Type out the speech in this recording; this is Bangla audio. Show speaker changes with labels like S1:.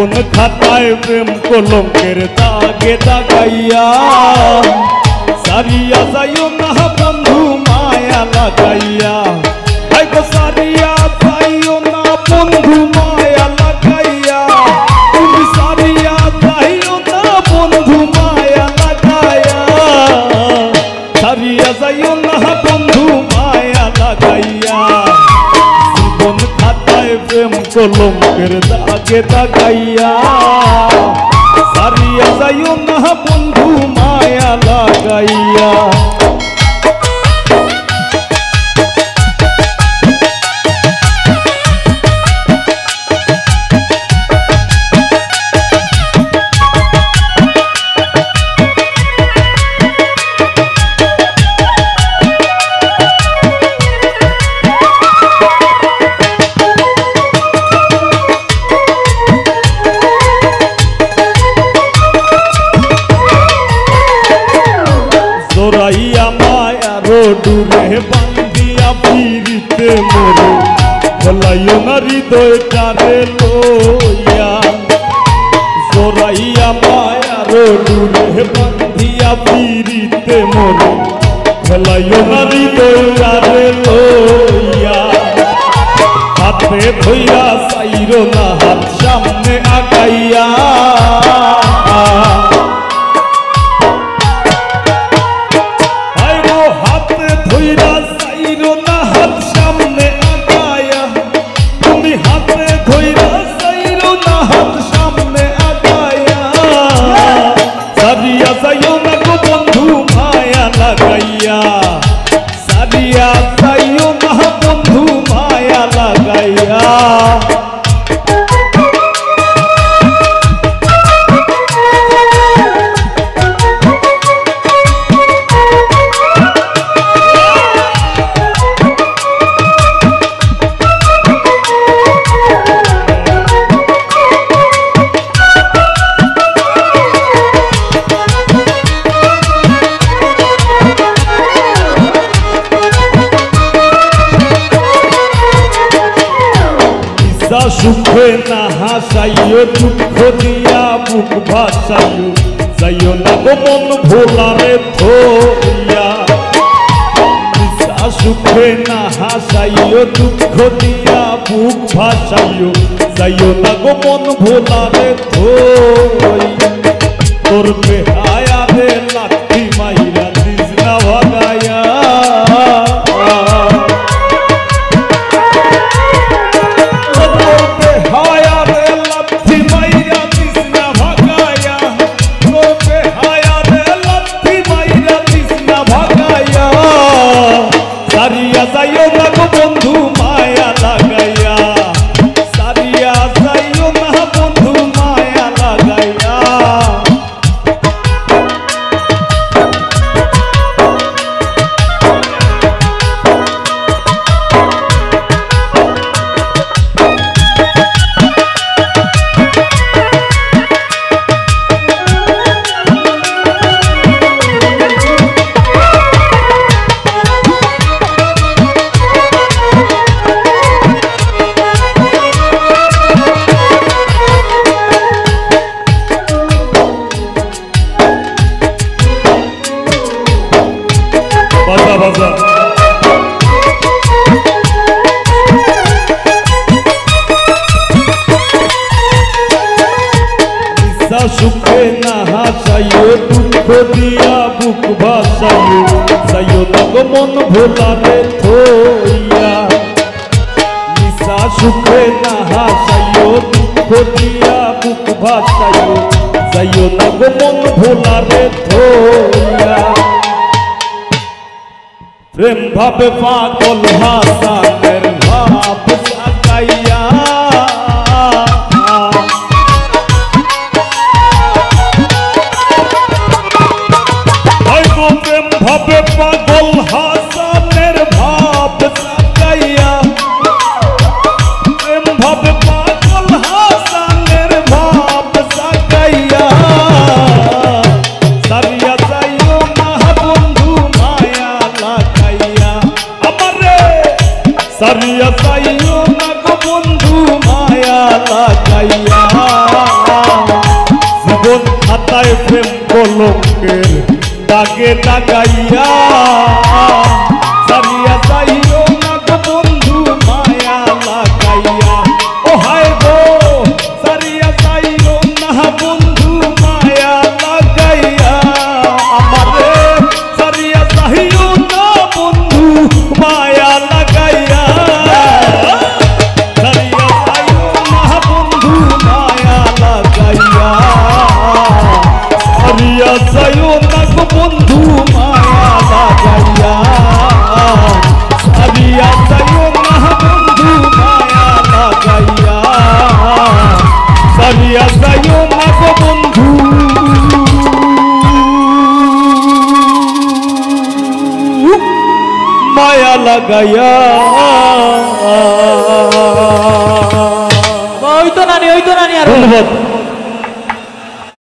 S1: জীবন খাতায় প্রেম কলঙ্কের দাগে দাগাইয়া সারিয়া যাইও না বন্ধু মায়া লাগাইয়া আইগো সারিয়া যাইও না বন্ধু মায়া লাগাইয়া তুমি সারিয়া যাইও না বন্ধু মায়া লাগাইয়া সারিয়া যাইও না বন্ধু মায়া লাগাইয়া জীবন খাতায় প্রেম কলঙ্কের দাগে দাগাইয়া সারিয়া যাইও না বন্ধু মায়া লাগাইয়া জোরাইয়া মায়ার ডুরে বান্ধিয়া ফিরিতে মোরে ভোলাইও না হৃদয়টারে লইয়া জোরাইয়া মায়ার ডুরে বান্ধিয়া ফিরিতে মোরে ভোলাইও না হৃদয়টারে লইয়া হাতে ধইরা চাইরো না হাত সামনে আগাইয়া সারিয়া যাইও না গো বন্ধু মায়া লাগাইয়া সারিয়া যাইও না বন্ধু মায়া লাগাইয়া সুখে না হাসাইও দুঃখ দিয়া বুক ভাসাইও যাইও না গো মন ভোলারে থইয়া সুখে না হাসাইও দুঃখ দিয়া বুক ভাসাইও যাইও না গো মন ভোলারে থইয়া তোর বেহায়া রে লাঠি মাইরা দিস না ভাগাইয়া সারিয়া যাইও না গো বন্ধু মায়া লাগাইয়া সারিয়া যাইও না বন্ধু মায়া লাগাইয়া বাজা বাজা সুখে না হাসাইও দুঃখ দিয়া বুক ভাসাইও যাইও না গো মন ভোলারে থইয়া নিশা সুখে না হাসাইও দুঃখ দিয়া বুক ভাসাইও যাইও না গো মন ভোলারে থইয়া প্রেম ভাবে পাগল হাসানের ভাব সাকাইয়া প্রেম ভাবে পাগল হাসানের ভাব সাকাইয়া প্রেম ভাবে পাগল হাসানের ভাব সাকাইয়া সারিয়া যাইও না বন্ধু মায়া লাগাইয়া আমারে সারিয়া যাইও না গো বন্ধু কলঙ্কের দাগে দাগাইয়া সারিয়া যাইও না গো বন্ধু মায়া লাগাইয়া ও হায় গো সারিয়া যাইও না বন্ধু মায়া লাগাইয়া আমারে সারিয়া যাইও না বন্ধু মায়া লাগাইয়া সারিয়া যাইও না বন্ধু মায়া লাগাইয়া সারিয়া যাইও না গো বন্ধু মায়া লাগাইয়া সারিয়া যাইও না বন্ধু মায়া লাগাইয়া সারিয়া যাইও না গো বন্ধু মায়া লাগাইয়া
S2: ওই তো নানি আর
S1: ধন্যবাদ।